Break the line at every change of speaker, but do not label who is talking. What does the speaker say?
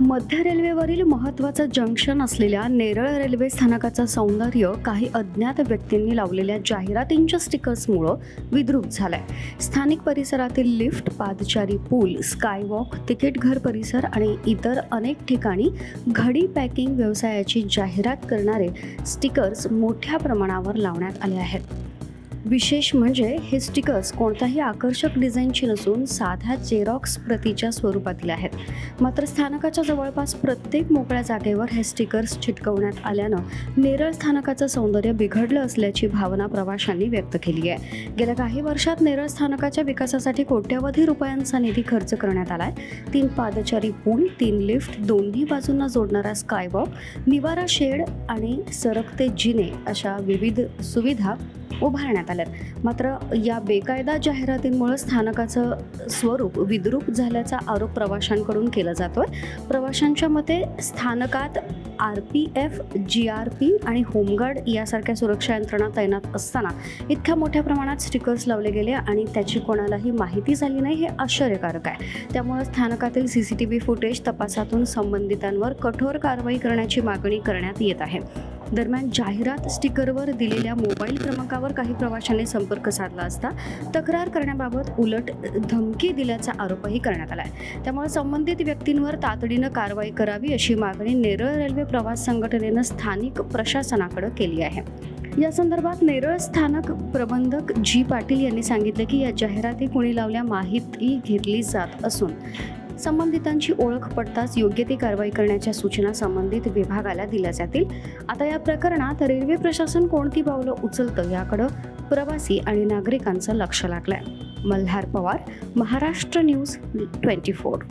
मध्य रेल्वेवरील महत्त्वाचं जंक्शन असलेल्या नेरळ रेल्वे स्थानकाचं सौंदर्य काही अज्ञात व्यक्तींनी लावलेल्या जाहिरातींच्या स्टिकर्समुळं विद्रूप झालंय. स्थानिक परिसरातील लिफ्ट, पादचारी पूल, स्कायवॉक, तिकीट घर परिसर आणि इतर अनेक ठिकाणी घडी पॅकिंग व्यवसायाची जाहिरात करणारे स्टिकर्स मोठ्या प्रमाणावर लावण्यात आले आहेत. विशेष म्हणजे हे स्टिकर्स कोणत्याही आकर्षक डिझाईनची नसून साध्या जेरॉक्स प्रतीच्या स्वरूपातील आहेत. मात्र स्थानकाच्या जवळपास प्रत्येक मोकळ्या जागेवर हे स्टिकर्स चिटकवण्यात आल्यानं नेरळ स्थानकाचं सौंदर्य बिघडलं असल्याची भावना प्रवाशांनी व्यक्त केली आहे. गेल्या काही वर्षात नेरळ स्थानकाच्या विकासासाठी कोट्यवधी रुपयांचा निधी खर्च करण्यात आलाय. 3 पादचारी पूल, 3 लिफ्ट, दोन्ही बाजूंना जोडणारा स्कायवॉक, निवारा शेड आणि सरकते जिने अशा विविध सुविधा उभारण्यात आल्यात. मात्र या बेकायदा जाहिरातींमुळे स्थानकाचं स्वरूप विद्रूप झाल्याचा आरोप प्रवाशांकडून केला जातोय. प्रवाशांच्या मते स्थानकात RPF, GRP आणि होमगार्ड यासारख्या सुरक्षा यंत्रणा तैनात असताना इतक्या मोठ्या प्रमाणात स्टिकर्स लावले गेले आणि त्याची कोणालाही माहिती झाली नाही, हे आश्चर्यकारक आहे. त्यामुळे स्थानकातील CCTV फुटेज तपासातून संबंधितांवर कठोर कारवाई करण्याची मागणी करण्यात येत आहे. दरम्यान जाहिरात स्टिकरवर दिलेल्या मोबाईल क्रमांकावर काही प्रवाशांनी संपर्क साधला असता तक्रार करण्याबाबत उलट धमकी दिल्याचा आरोपही करण्यात आला आहे. त्यामुळे संबंधित व्यक्तींवर तातडीनं कारवाई करावी अशी मागणी नेरळ रेल्वे प्रवास संघटनेनं स्थानिक प्रशासनाकडे केली आहे. या संदर्भात नेरळ स्थानक प्रबंधक G. पाटील यांनी सांगितले की या जाहिराती कुणी लावल्या माहिती घेतली जात असून संबंधितांची ओळख पडताच योग्य ती कारवाई करण्याच्या सूचना संबंधित विभागाला दिल्या जातील. आता या प्रकरणात रेल्वे प्रशासन कोणती पावलं उचलतं याकडं प्रवासी आणि नागरिकांचं लक्ष लागलंय. मल्हार पवार, महाराष्ट्र न्यूज 24.